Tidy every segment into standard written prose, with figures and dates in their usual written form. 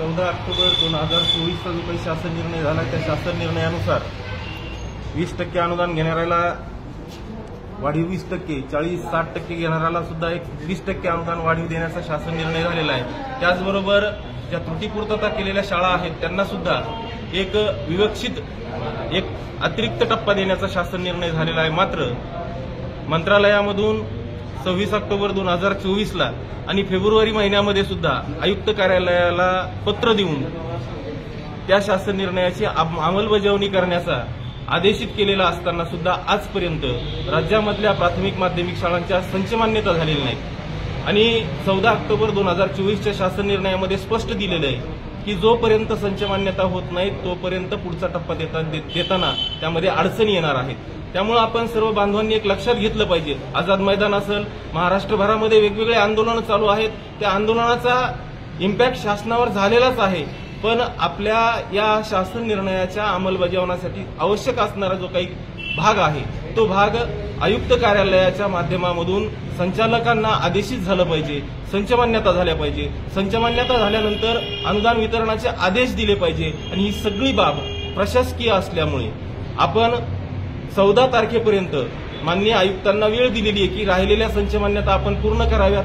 14 October 2024चा जो काही शासन निर्णय झाला त्या शासन निर्णयानुसार 20% अनुदान घेणाऱ्याला वाढीव 20%, 40-60% घेणाऱ्याला सुद्धा एक 20% अनुदान वाढीव देण्याचा शासन निर्णय झालेला आहे। त्याचबरोबर ज्या त्रुटीपूर्तता केलेल्या शाळा आहेत त्यांना सुद्धा एक विवक्षित एक अतिरिक्त टप्पा देण्याचा शासन निर्णय झालेला आहे। मात्र मंत्रालयामधून 26 ऑक्टोबर 2024ला आणि फेब्रुवारी महिन्यामध्ये सुद्धा आयुक्त कार्यालयाला पत्र देऊन त्या शासन निर्णयाची अंमलबजावणी करण्याचा आदेशित केलेला असताना सुद्धा आजपर्यंत राज्यामधल्या प्राथमिक माध्यमिक शाळांच्या संच मान्यता झालेली नाही। आणि 14 ऑक्टोबर 2024च्या शासन निर्णयामध्ये स्पष्ट दिलेलं आहे की जोपर्यंत संच मान्यता होत नाही तोपर्यंत पुढचा टप्पा देताना त्यामध्ये अडचणी येणार आहेत। त्यामुळे आपण सर्व बांधवांनी एक लक्षात घेतलं पाहिजे। आझाद मैदान असेल, महाराष्ट्रभरामध्ये वेगवेगळे आंदोलनं चालू आहेत, त्या आंदोलनाचा इम्पॅक्ट शासनावर झालेलाच आहे। पण आपल्या या शासन निर्णयाच्या अंमलबजावणीसाठी आवश्यक असणारा जो काही भाग आहे तो भाग आयुक्त कार्यालयाच्या माध्यमामधून संचालकांना आदेशित झालं पाहिजे, संच मान्यता झाल्या पाहिजे। संच मान्यता झाल्यानंतर अनुदान वितरणाचे आदेश दिले पाहिजे आणि ही सगळी बाब प्रशासकीय असल्यामुळे आपण 14 तारखेपर्यंत माननीय आयुक्तांना वेळ दिलेली आहे की राहिलेल्या संच मान्यता आपण पूर्ण कराव्यात।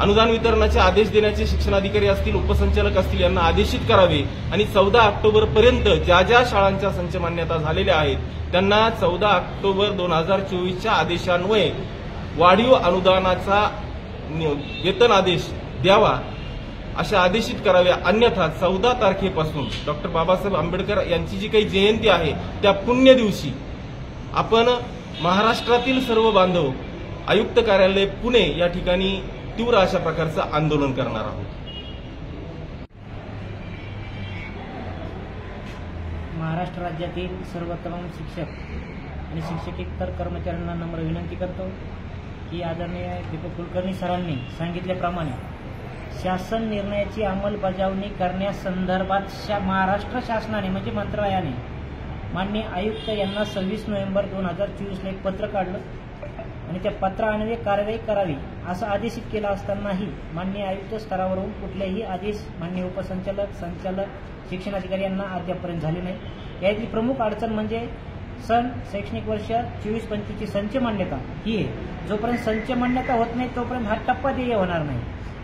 अनुदान वितरणाचे आदेश देण्याचे शिक्षणाधिकारी असतील, उपसंचालक असतील यांना आदेशित करावे आणि 14 ऑक्टोबरपर्यंत ज्या ज्या शाळांच्या संच मान्यता झालेल्या आहेत त्यांना 14 ऑक्टोबर 2024च्या आदेशान्वये वाढीव अनुदानाचा वेतन आदेश द्यावा अशा आदेशित कराव्या। अन्यथा 14 तारखेपासून डॉक्टर बाबासाहेब आंबेडकर यांची जी काही जयंती आहे त्या पुण्य दिवशी आपण महाराष्ट्रातील सर्व बांधव आयुक्त कार्यालय पुणे या ठिकाणी तीव्र अशा प्रकारचं आंदोलन करणार आहोत। महाराष्ट्र राज्यातील सर्व तमाम शिक्षक आणि शिक्षकेतर कर्मचाऱ्यांना नम्र विनंती करतो की आदरणीय दीपक कुलकर्णी सरांनी सांगितल्याप्रमाणे शासन निर्णयाची अंमलबजावणी करण्यासंदर्भात महाराष्ट्र शासनाने म्हणजे मंत्रालयाने माननीय आयुक्त यांना 26 नोव्हेंबर 2024ला एक पत्र काढलं आणि त्या पत्रान्वये कार्यवाही करावी असं आदेशित केलं असतानाही माननीय आयुक्त स्तरावरून कुठलेही आदेश माननीय उपसंचालक, संचालक, शिक्षणाधिकारी यांना अद्यापपर्यंत झाले नाही। यातली प्रमुख अडचण म्हणजे शैक्षणिक वर्ष 24-25ची संच मान्यता ही आहे। जोपर्यंत संच मान्यता होत नाही तोपर्यंत हा टप्पा देय होणार नाही।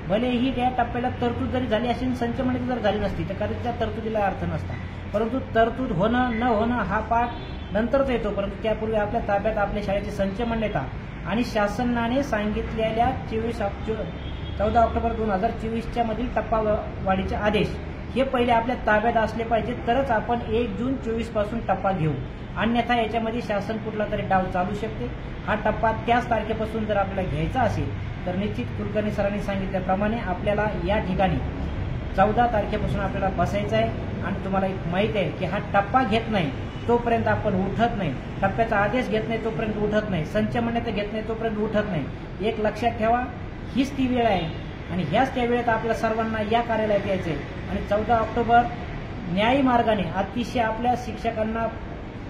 भलेही त्या टप्प्याला तरतूद जरी झाली असेल, संच मान्यता जर झाली नसती तर कदाचित त्या तरतुदीला अर्थ नसता, परंतु तरतूद होणं न होणं हा पाठ नंतरच येतो। परंतु त्यापूर्वी आपल्या ताब्यात आपल्या शाळेची संच मान्यता आणि शासनाने सांगितलेल्या 14 ऑक्टोबर 2024च्या मधील टप्पा वाढीचे आदेश हे पहिले आपल्या ताब्यात असले पाहिजे, तरच आपण 1 जून 24 पासून टप्पा घेऊ। अन्यथा याच्यामध्ये शासन कुठला तरी डाव चालू शकते। हा टप्पा त्याच तारखेपासून जर आपल्याला घ्यायचा असेल तर निश्चित कुलकर्णी सरांनी सांगितल्याप्रमाणे आपल्याला या ठिकाणी 14 तारखेपासून आपल्याला बसायचं आहे। आणि तुम्हाला एक माहित आहे की हा टप्पा घेत नाही तोपर्यंत आपण उठत नाही, टप्प्याचा आदेश घेत नाही तोपर्यंत उठत नाही, संच मान्यता घेत नाही तोपर्यंत उठत नाही। एक लक्षात ठेवा, हीच ती वेळ आहे आणि ह्याच त्या वेळेत आपल्या सर्वांना या कार्यालयात यायचं आहे। आणि 14 ऑक्टोबर न्यायी मार्गाने अतिशय आपल्या शिक्षकांना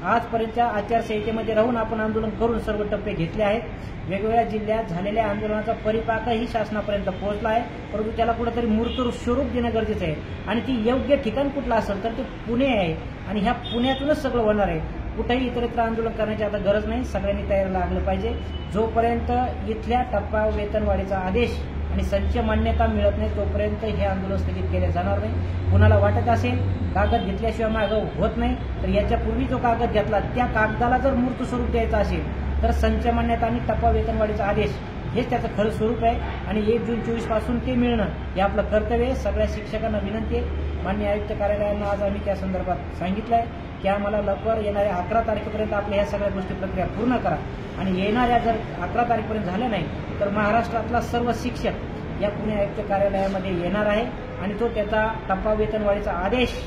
आजपर्यंतच्या आचारसंहितेमध्ये राहून आपण आंदोलन करून सर्व टप्पे घेतले आहेत। वेगवेगळ्या जिल्ह्यात झालेल्या आंदोलनाचा परिपाकही शासनापर्यंत पोहोचला आहे, परंतु त्याला कुठेतरी मूर्त स्वरूप देणं गरजेचं आहे आणि ती योग्य ठिकाण कुठलं असेल तर ते पुणे आहे आणि ह्या पुण्यातूनच सगळं होणार आहे। कुठेही इतरत्र आंदोलन करण्याची आता गरज नाही, सगळ्यांनी तयारीला लागलं पाहिजे। जोपर्यंत इथल्या टप्पा वेतनवाढीचा आदेश आणि संच मान्यता मिळत नाही तोपर्यंत हे आंदोलन स्थगित केले जाणार नाही। कुणाला वाटत असेल कागद घेतल्याशिवाय मागं होत नाही तर याच्यापूर्वी जो कागद घेतला त्या कागदाला जर मूर्त स्वरूप द्यायचं असेल तर संच मान्यता आणि टप्पा वेतनवाढीचा आदेश हेच त्याचं खरं स्वरूप आहे आणि 1 जून 24 पासून ते मिळणं हे आपलं कर्तव्य आहे। सगळ्या शिक्षकांना विनंती आहे, माननीय आयुक्त कार्यालयांना आज आम्ही त्या संदर्भात सांगितलं आहे की आम्हाला लवकर येणाऱ्या 11 तारखेपर्यंत आपल्या ह्या सगळ्या गोष्टी प्रक्रिया पूर्ण करा आणि येणाऱ्या जर 11 तारखेपर्यंत झाल्या नाही तर महाराष्ट्रातला सर्व शिक्षक या पुणे आयुक्त कार्यालयामध्ये येणार आहे आणि तो त्याचा टप्पा वेतनवाढीचा आदेश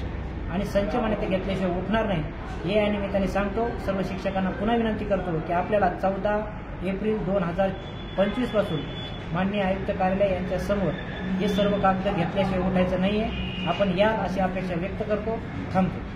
आणि संच मान्यता घेतल्याशिवाय उठणार नाही। हे या निमित्ताने सांगतो, सर्व शिक्षकांना पुन्हा विनंती करतो की आपल्याला 14 एप्रिल 2025 पासून माननीय आयुक्त कार्यालय यांच्या समोर हे सर्व कागद घेतल्याशिवाय उठायचं नाहीये। आपण या अशी अपेक्षा व्यक्त करतो, थांबतो।